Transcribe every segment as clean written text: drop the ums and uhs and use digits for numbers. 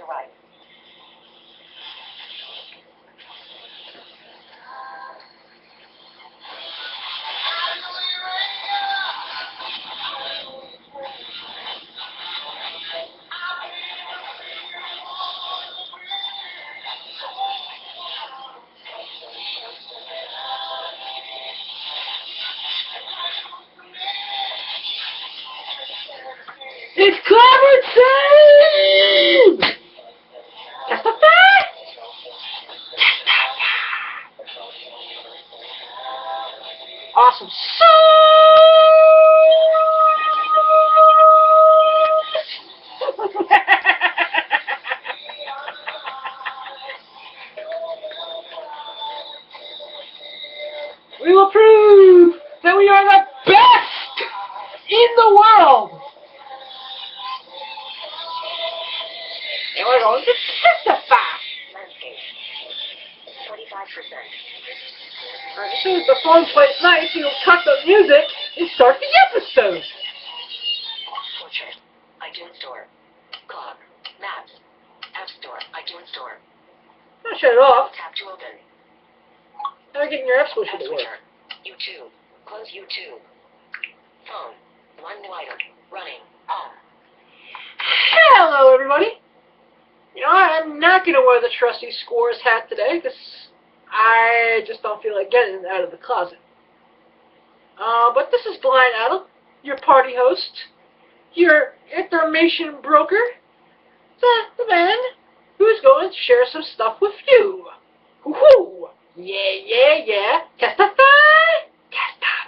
arrive. It's clever time! Testify! Awesome sauce! We will prove that we are the best in the world! And we're going to testify! Landscape. 25%. Alright, as soon as the phone plays nice, you'll cut the music and start the episode! Portrait. iTunes Store. Clock. Maps. App Store. iTunes Store. I'll shut it off. Tap to open. How are you getting your app switcher App to work? switcher. YouTube. Close YouTube. Phone. One new item. Running. Home. Hello, everybody! You know, I'm not going to wear the trusty Scores hat today because I just don't feel like getting it out of the closet. But this is Blind Adam, your party host, your information broker, the man who's going to share some stuff with you. Woohoo! Yeah. Testify! Testify!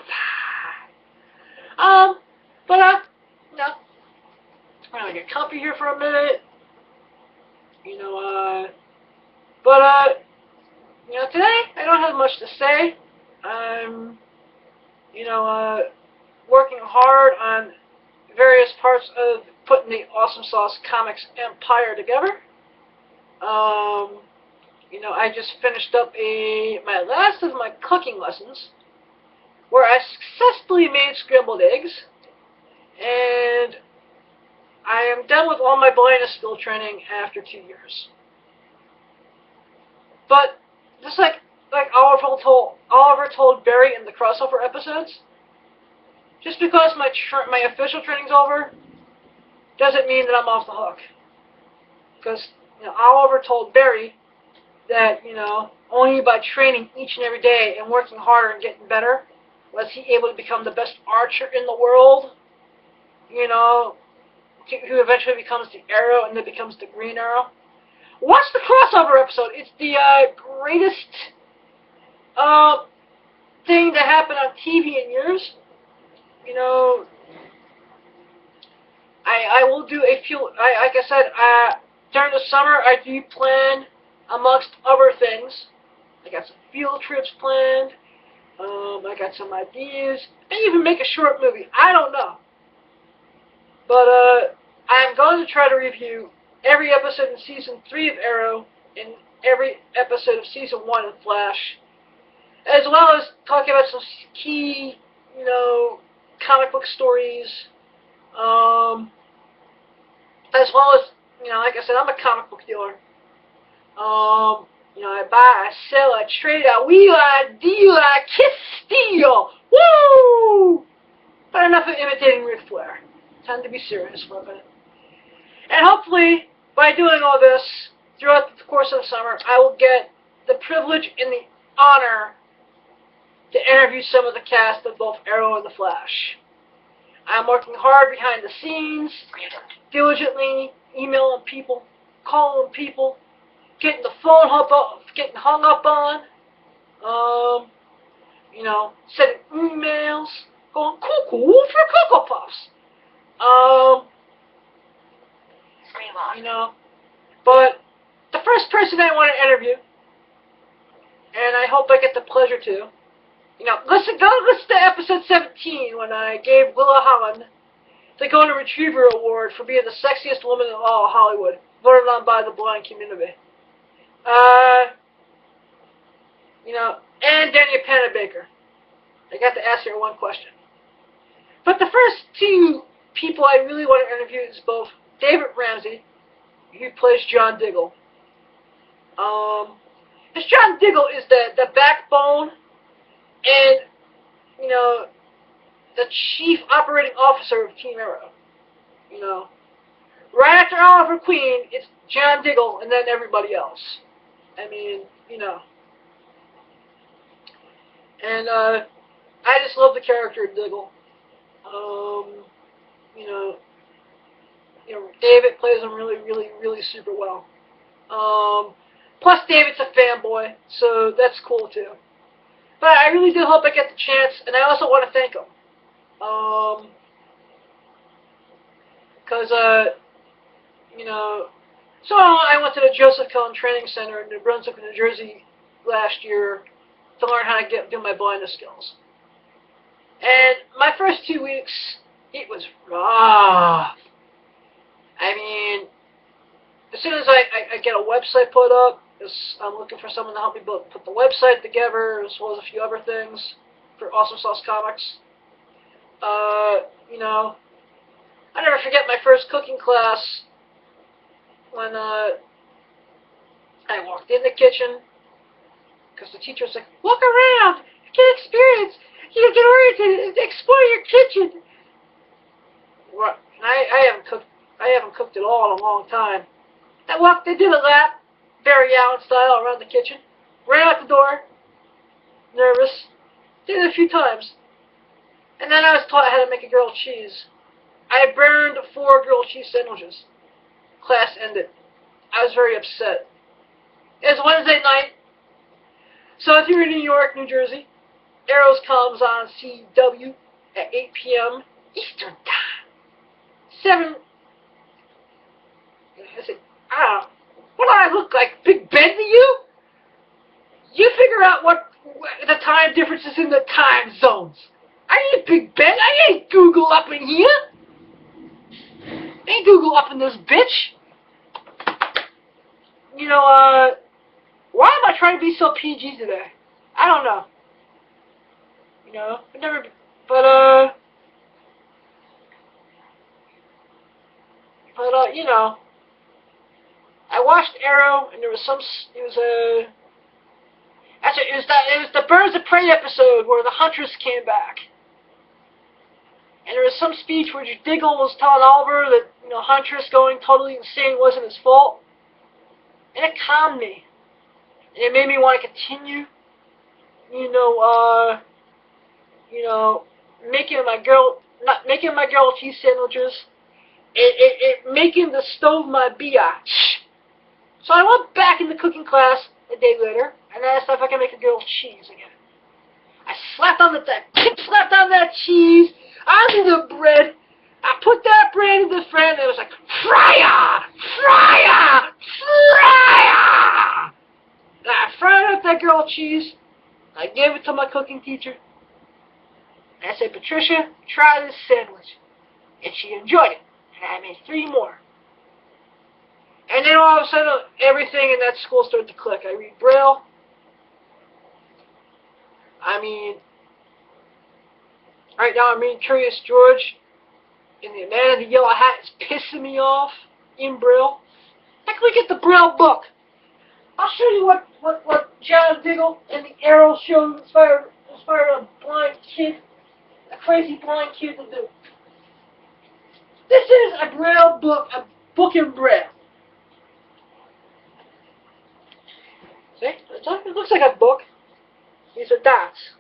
No. I'm going to get comfy here for a minute. Today I don't have much to say. I'm, working hard on various parts of putting the Awesome Sauce Comics empire together. I just finished up my last of my cooking lessons, where I successfully made scrambled eggs, and I am done with all my blindness skill training after 2 years. But just like Oliver told Barry in the crossover episodes, just because my official training's over doesn't mean that I'm off the hook. Because Oliver told Barry that only by training each and every day and working harder and getting better was he able to become the best archer in the world. Who eventually becomes the Arrow and then becomes the Green Arrow. Watch the crossover episode. It's the greatest thing that happened on TV in years. I will do a few. Like I said, during the summer, I do plan, amongst other things. I got some field trips planned. I got some ideas. I even make a short movie. I don't know. But I'm going to try to review every episode in Season 3 of Arrow and every episode of Season 1 of Flash, as well as talking about some key, comic book stories, as well as, like I said, I'm a comic book dealer. I buy, I sell, I trade, I wheel, I deal, I kiss, steal. Woo! But enough of imitating Ric Flair. Time to be serious for a minute. And hopefully, by doing all this throughout the course of the summer, I will get the privilege and the honor to interview some of the cast of both Arrow and The Flash. I'm working hard behind the scenes, diligently emailing people, calling people, getting the phone getting hung up on, sending emails, going cuckoo for Cocoa Puffs. But the first person I want to interview, and I hope I get the pleasure to, go listen to episode 17 when I gave Willa Holland the Golden Retriever Award for being the sexiest woman in all Hollywood, voted on by the blind community. And Daniel Panabaker. I got to ask her one question. But the first two people I really want to interview is both David Ramsey, he plays John Diggle. Because John Diggle is the backbone and, you know, the chief operating officer of Team Arrow. You know, right after Oliver Queen, it's John Diggle and then everybody else. I mean, you know. And I just love the character of Diggle. You know, David plays him really, really, really super well. Plus, David's a fanboy, so that's cool too. But I really do hope I get the chance, and I also want to thank him. Because, you know, so I went to the Joseph Cohen Training Center in New Brunswick, New Jersey last year to learn how to do my blindness skills. And my first 2 weeks, it was rough. I mean, as soon as I get a website put up, I'm looking for someone to help me put the website together, as well as a few other things for Awesome Sauce Comics. You know, I never forget my first cooking class when I walked in the kitchen, because the teacher was like, "Look around, get experience, you get oriented, explore your kitchen." Well, I haven't cooked at all in a long time. They did a lap, Barry Allen style, around the kitchen, ran out the door, nervous, did it a few times, and then I was taught how to make a grilled cheese. I burned 4 grilled cheese sandwiches. Class ended. I was very upset. It was Wednesday night, so if you're in New York, New Jersey, Arrows comes on CW at 8 p.m. Eastern Time. 7. I said, what do I look like, Big Ben to you? You figure out what the time differences in the time zones. I ain't Big Ben. I ain't Google up in here. Ain't Google up in this bitch. You know, why am I trying to be so PG today? I don't know. You know, you know, I watched Arrow, and there was it was the Birds of Prey episode where the Huntress came back. And there was some speech where Diggle was telling Oliver that, you know, Huntress going totally insane wasn't his fault. And it calmed me. And it made me want to continue, making my girl cheese sandwiches. Making the stove my biatch. So I went back in the cooking class a day later, and I asked if I could make a grilled cheese again. I slapped on that cheese onto the bread. I put that bread in the fry, and it was like, fryer! Fryer! Fryer! And I fried up that grilled cheese. I gave it to my cooking teacher. And I said, Patricia, try this sandwich. And she enjoyed it. And I made 3 more. And then all of a sudden, everything in that school started to click. I read Braille. I mean, right now I'm reading Curious George, and the man in the yellow hat is pissing me off in Braille. How can we get the Braille book? I'll show you what John Diggle and the Arrow show inspired a blind kid, a crazy blind kid to do. This is a Braille book, a book in Braille. See? It looks like a book. These are dots.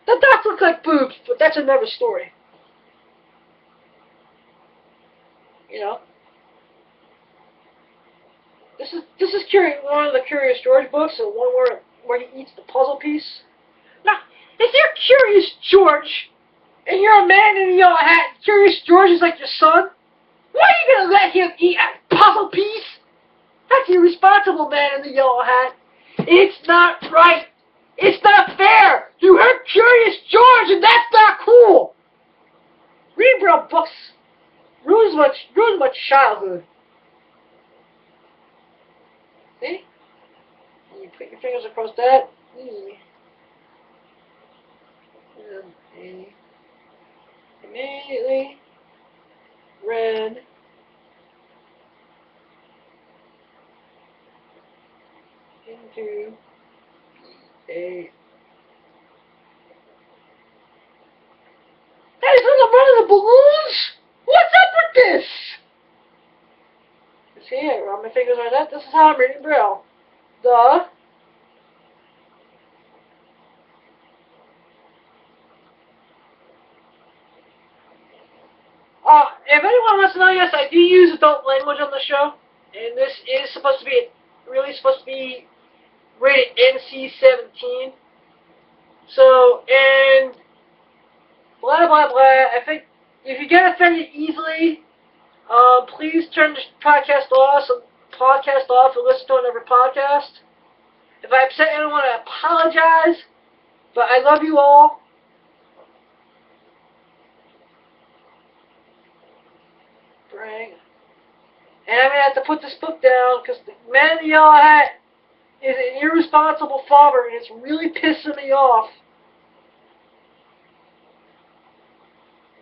The dots look like boobs, but that's another story. You know? This is one of the Curious George books, the one where he eats the puzzle piece. Now, if you're Curious George, and you're a man in a yellow hat, Curious George is like your son, why are you going to let him eat a puzzle piece? That's irresponsible, man in the yellow hat. It's not right. It's not fair. You hurt Curious George, and that's not cool. Reading Braille books ruins my childhood. See? And you put your fingers across that. And immediately red. into a... Guys, on the run of the balloons? What's up with this? See it, run my fingers on that. This is how I'm reading Braille. If anyone wants to know, yes, I do use adult language on the show, and this is supposed to be rated NC-17. So, and blah blah blah. I think if you get offended easily, please turn the podcast off and listen to another podcast. If I upset anyone, I apologize, but I love you all. Right. And I'm going to have to put this book down because the man in the yellow hat is an irresponsible father and it's really pissing me off.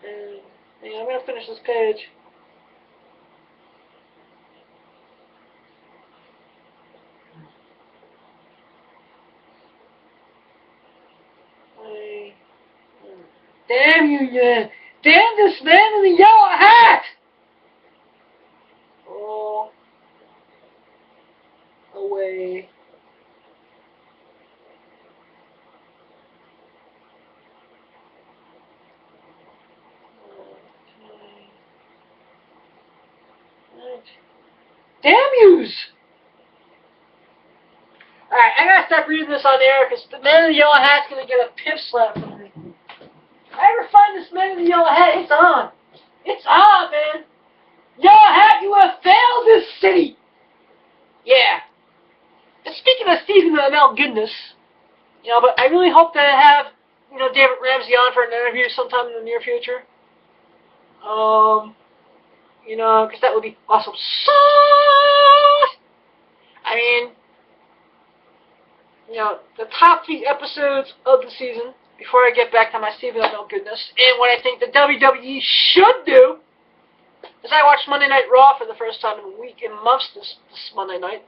And yeah, I'm going to finish this page. Damn you, yeah. Damn this man in the yellow hat! Oh. Away. Damn yous! Alright, I gotta stop reading this on air because the man in the yellow hat's gonna get a pip slap from me. If I ever find this man in the yellow hat, it's on. It's on, man. Yellow hat, you have failed this city. Yeah. And speaking of Stephen Amell goodness, but I really hope to have, David Ramsey on for an interview sometime in the near future. Because that would be awesome sauce. I mean, the top 3 episodes of the season, before I get back to my Stephen Amell goodness, and what I think the WWE should do, is I watched Monday Night Raw for the first time in months this Monday night.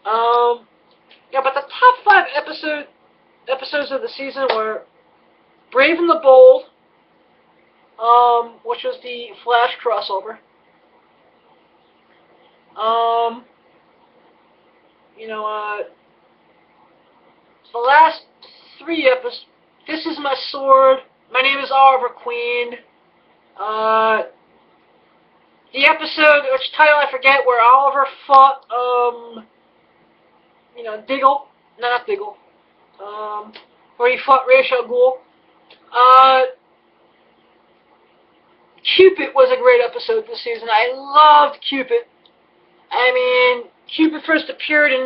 But the top 5 episodes of the season were Brave and the Bold, which was the Flash crossover. The last 3 episodes, This Is My Sword, My Name is Oliver Queen, the episode, which title I forget, where Oliver fought, Diggle, not Diggle, where he fought Ra's al Ghul. Cupid was a great episode this season. I loved Cupid. I mean, Cupid first appeared in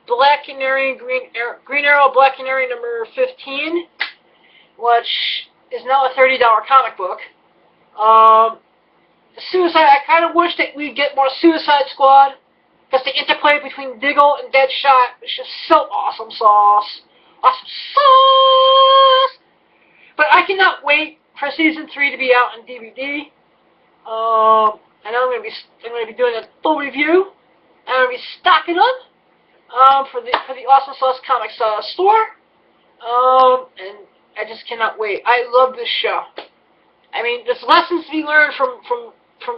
Black Canary, Green Arrow, Black Canary number 15, which is now a $30 comic book. The Suicide, I kind of wish that we'd get more Suicide Squad, because the interplay between Diggle and Deadshot is just so awesome sauce. Awesome sauce! But I cannot wait for season 3 to be out on DVD. I know I'm going to be doing a full review. I'm going to be stocking up for the Awesome Sauce Comics store. And I just cannot wait. I love this show. I mean, there's lessons to be learned from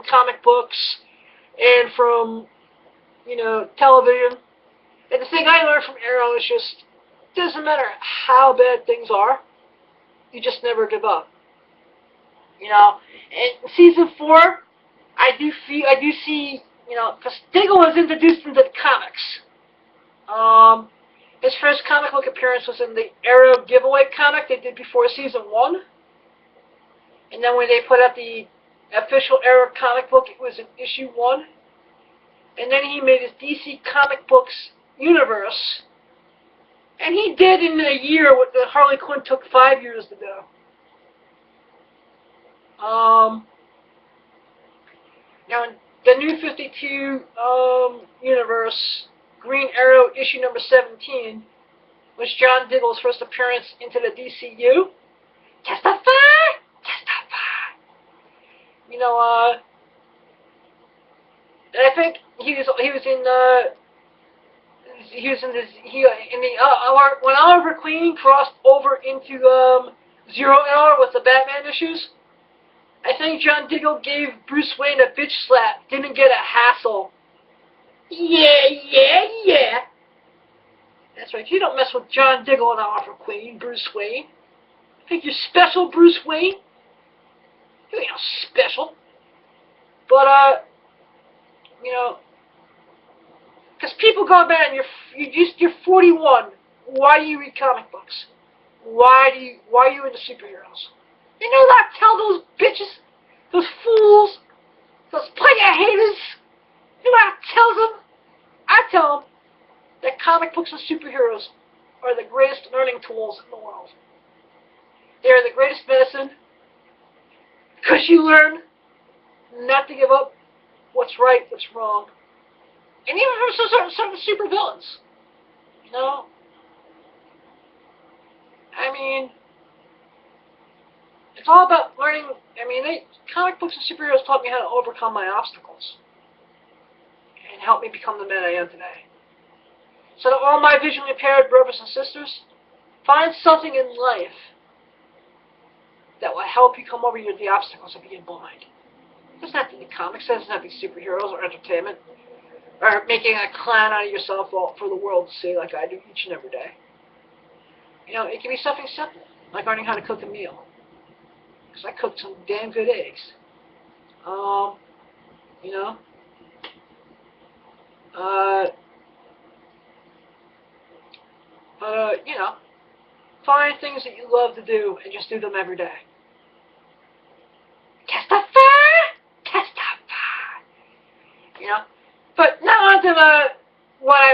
comic books and from, television. And the thing I learned from Arrow is just, doesn't matter how bad things are, you just never give up. And season 4, I do see, because Diggle was introduced into the comics. His first comic book appearance was in the Arrow giveaway comic they did before season 1. And then when they put out the official Arrow comic book, it was in issue 1. And then he made his DC comic books universe. And he did in a year what the Harley Quinn took 5 years to do. Now in the New 52 universe, Green Arrow issue number 17 was John Diggle's first appearance into the DCU. Testify! And I think he was in when Oliver Queen crossed over into Zero Hour with the Batman issues, I think John Diggle gave Bruce Wayne a bitch slap, didn't get a hassle. Yeah. That's right, you don't mess with John Diggle and Oliver Queen, Bruce Wayne. Think you're special, Bruce Wayne? You ain't no special. But, because people go, man, you're 41. Why do you read comic books? Why are you into superheroes? You know what I tell those bitches, those fools, those player haters? You know what I tell them? I tell them that comic books and superheroes are the greatest learning tools in the world. They are the greatest medicine because you learn not to give up what's right, what's wrong. And even from certain super villains. You know? I mean, it's all about learning. I mean, comic books and superheroes taught me how to overcome my obstacles and help me become the man I am today. So to all my visually impaired brothers and sisters, find something in life that will help you come over the obstacles of being blind. It doesn't have to be comics, it doesn't have to be superheroes or entertainment, or making a clown out of yourself for the world to see like I do each and every day. You know, it can be something simple, like learning how to cook a meal. Because I cooked some damn good eggs. You know, find things that you love to do and just do them every day. Testify! You know? But now on to what I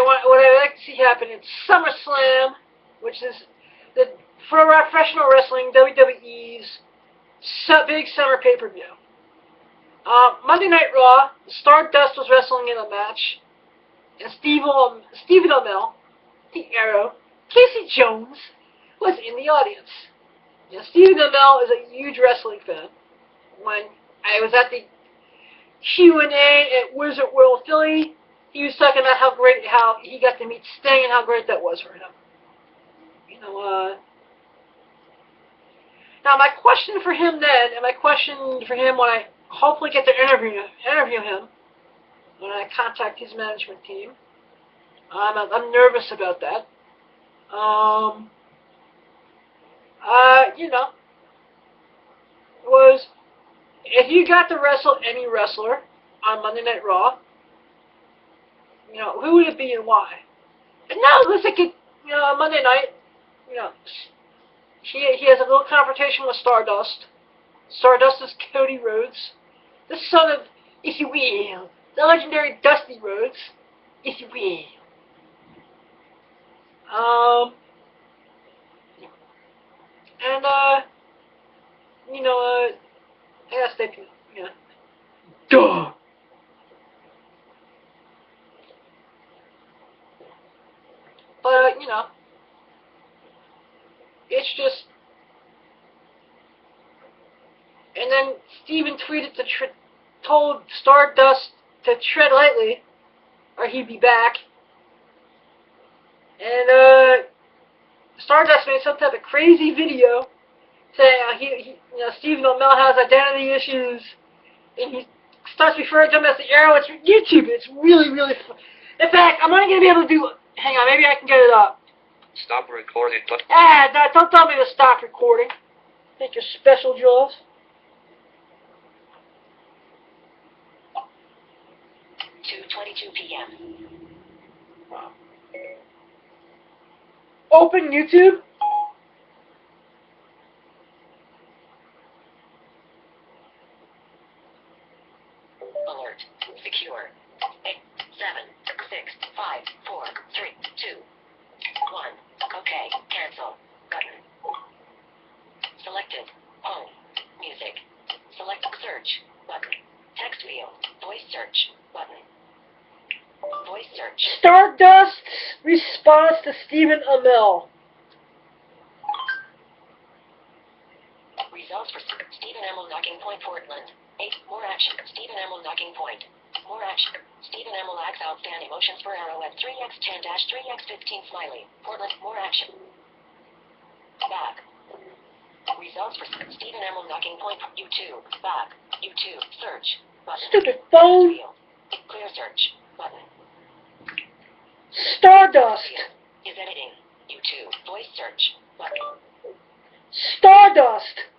like to see happen. It's SummerSlam, which is the professional wrestling, WWE's big summer pay-per-view. Monday Night Raw, Stardust was wrestling in a match, and Stephen Amell, the Arrow, Casey Jones was in the audience. Now, Stephen Amell is a huge wrestling fan. When I was at the Q&A at Wizard World Philly, he was talking about how he got to meet Sting and how great that was for him. You know, now my question for him then, and my question for him when I hopefully get to interview him, when I contact his management team, I'm nervous about that. Was if you got to wrestle any wrestler on Monday Night Raw, you know, who would it be and why? And now let's like Monday night, you know, he has a little confrontation with Stardust. Stardust is Cody Rhodes, the son of, if you will, the legendary Dusty Rhodes, if you will. I gotta stay tuned. Yeah. Duh! But, it's just... And then Steven tweeted told Stardust to tread lightly, or he'd be back. And, Stardust made some type of crazy video saying Stephen Amell has identity issues, and he starts referring to him as the Arrow. It's YouTube. It's really, really fun. In fact, I'm only going to be able to do... Hang on, maybe I can get it up. Stop recording. Don't tell me to stop recording. Think you're special, Jaws. 2:22 p.m. Wow. Open YouTube. Alert. Secure. 8, 7, 6, 5, 4, 3, 2, 1. Okay. Cancel. Button. Selected. Home. Music. Select search. Button. Text wheel. Voice search. Button. Voice search. Stardust's response to Stephen Amell. Results for Stephen Amell knocking point Portland. 8 more action. Stephen Amell knocking point. More action. Stephen M. lacks outstanding motions for arrow at 3x10-3x15 smiley. Portland. More action. Back. Results for Stephen M. knocking point. YouTube. Back. YouTube. Search. Button. Stupid phone. Clear search. Button. Stardust. Is editing. YouTube. Voice search. Button. Stardust.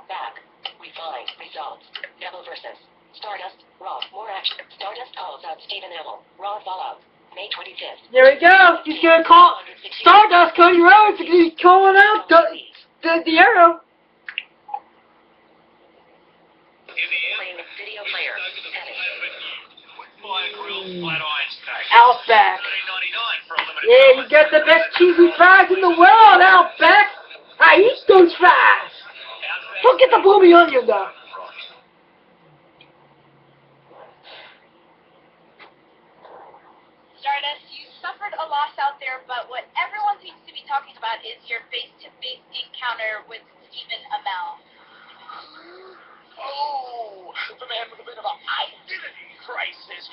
Back. Refine. Results. Devil versus Stardust. Raw. More action. Stardust calls out Stephen Amell. Raw fallout. May 25th. There we go. He's gonna call Stardust. Cody Rhodes. He's calling out the arrow. Playing video player. Outback. Yeah, you got the best cheesy fries in the world, Outback. I eat those fries. Don't get the bloomy onion, though. Stardust, you suffered a loss out there, but what everyone seems to be talking about is your face-to-face encounter with Stephen Amell. Oh, the man with a bit of an identity crisis.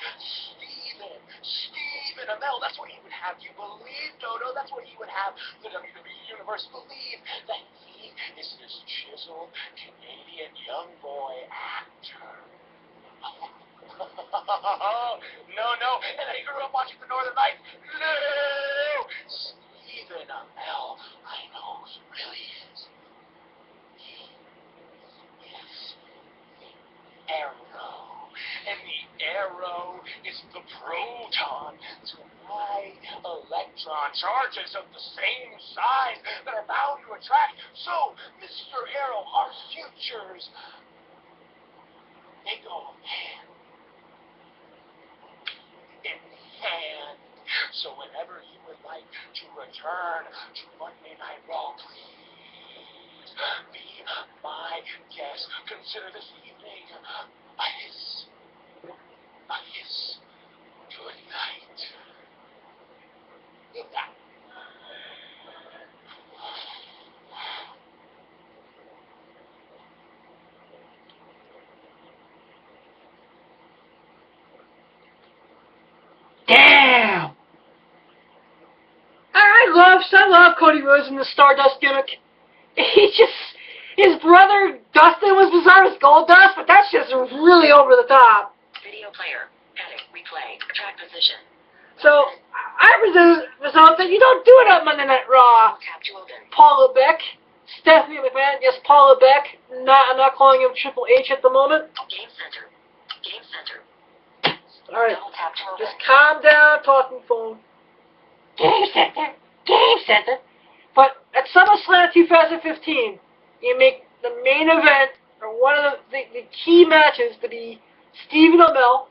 Stephen Amell, that's what he would have you believe, Dodo. That's what he would have the WWE Universe believe, that he is this chiseled Canadian young boy actor. No. And then he grew up watching the Northern Lights. No! Stephen Amell, I know he really is. He is Arrow. And the arrow is the proton to my electron charges of the same size that are bound to attract. So, Mr. Arrow, our futures, they go hand in hand. So whenever you would like to return to Monday Night Raw, please be my guest. Consider this evening a hiss. Good night. Damn. I love Cody Rhodes and the Stardust gimmick. His brother Dustin was bizarre as Goldust, but that's just really over the top. Video player. Edit. Replay. Track position. So, I resolved that you don't do it on Monday Night Raw. Tap to open. Paula Beck, Stephanie McMahon, yes, Paula Beck. I'm not calling him Triple H at the moment. Game center. Game center. Alright, Double tap to open. just calm down, talking phone. Game Center. Game Center. But at SummerSlam 2015, you make the main event, or one of the key matches, to be Stephen Amell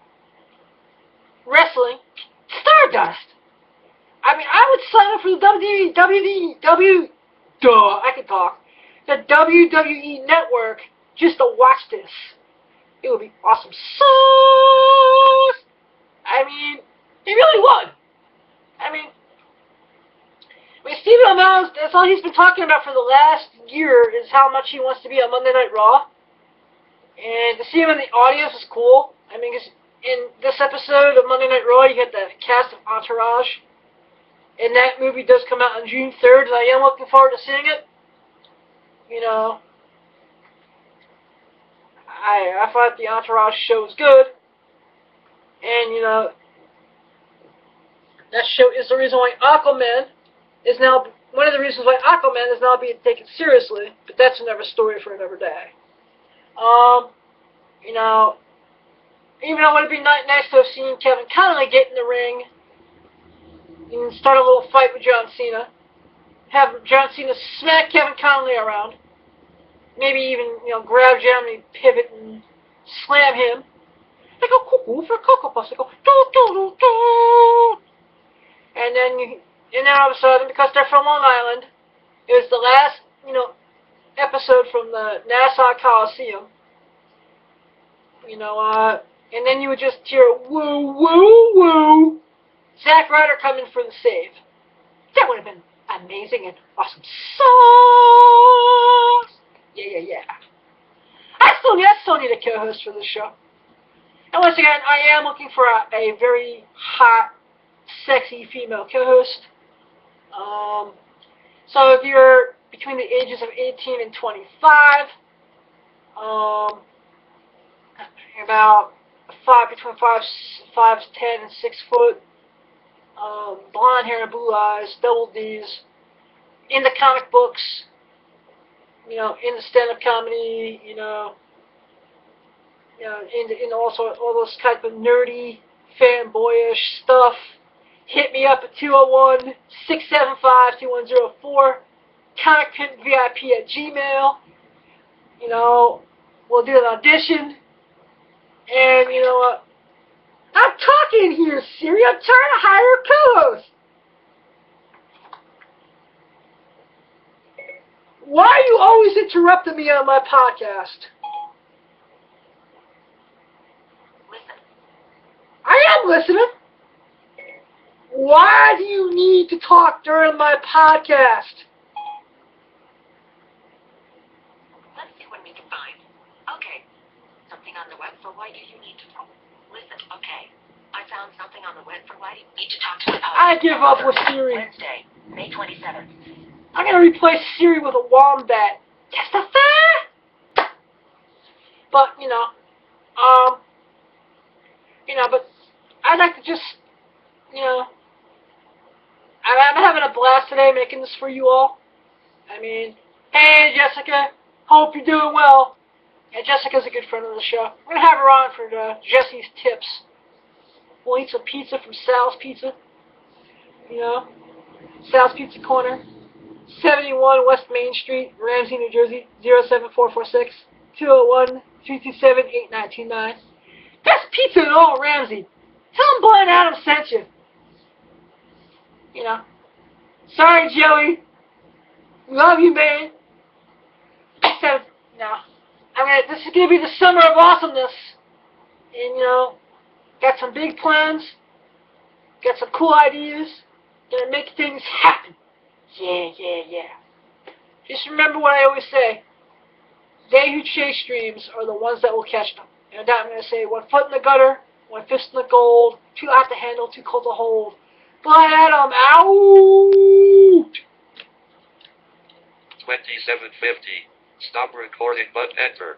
wrestling Stardust. I mean, I would sign up for the the WWE Network just to watch this. It would be awesome. I mean, it really would. I mean, Stephen Amell, that's all he's been talking about for the last year, is how much he wants to be on Monday Night Raw. And to see him in the audience is cool. I mean, 'cause in this episode of Monday Night Raw, you get the cast of Entourage. And that movie does come out on June 3rd, and I am looking forward to seeing it. You know, I thought the Entourage show was good. And, you know, that show is the reason why Aquaman is now, one of the reasons why Aquaman is now being taken seriously. But that's another story for another day. You know, even though it would be nice to have seen Kevin Conley get in the ring and start a little fight with John Cena. Have John Cena smack Kevin Conley around. Maybe even, you know, grab Jeremy Pivot and slam him. They go cuckoo for Cocoa Puffs. They go do do do do. And then all of a sudden, because they're from Long Island, it was the last, you know, episode from the Nassau Coliseum. You know, and then you would just hear woo woo woo. Zack Ryder coming for the save. That would have been amazing and awesome sauce. Yeah. I still need a co-host for this show. And once again, I am looking for a very hot, sexy female co-host. So if you're between the ages of 18 and 25, about between 5'10" and 6 foot, blonde hair and blue eyes, double D's, into comic books, into stand-up comedy, into all those type of nerdy, fanboyish stuff. Hit me up at 201-675-2104, comicpimpvip@gmail. We'll do an audition. And you know what? I'm talking here, Siri. I'm trying to hire a co-host. Why are you always interrupting me on my podcast? Listen. I am listening. Why do you need to talk during my podcast? Let's see what we can find. Okay. Something on the web for why do you need to talk? Listen, okay. I found something on the web for why do you need to talk to us. I give up with Siri. Wednesday, May 27th. I'm going to replace Siri with a wombat. Testify! But, but I'd like to just, I'm having a blast today making this for you all. I mean, hey, Jessica, hope you're doing well. And Jessica's a good friend of the show. We're going to have her on for Jesse's tips. We'll eat some pizza from Sal's Pizza. Sal's Pizza Corner. 71 West Main Street, Ramsey, New Jersey, 07446, 201-327-8929. Best pizza in all Ramsey. Tell them Blind Adam sent you. Sorry, Joey. Love you, man. So, this is going to be the summer of awesomeness. And, got some big plans. Got some cool ideas. Gonna make things happen. Yeah. Just remember what I always say. They who chase dreams are the ones that will catch them. And with that, I'm going to say 1 foot in the gutter, 1 fist in the gold, 2 hot to handle, 2 cold to hold. Blind Adam, out! 2750. Stop recording but enter.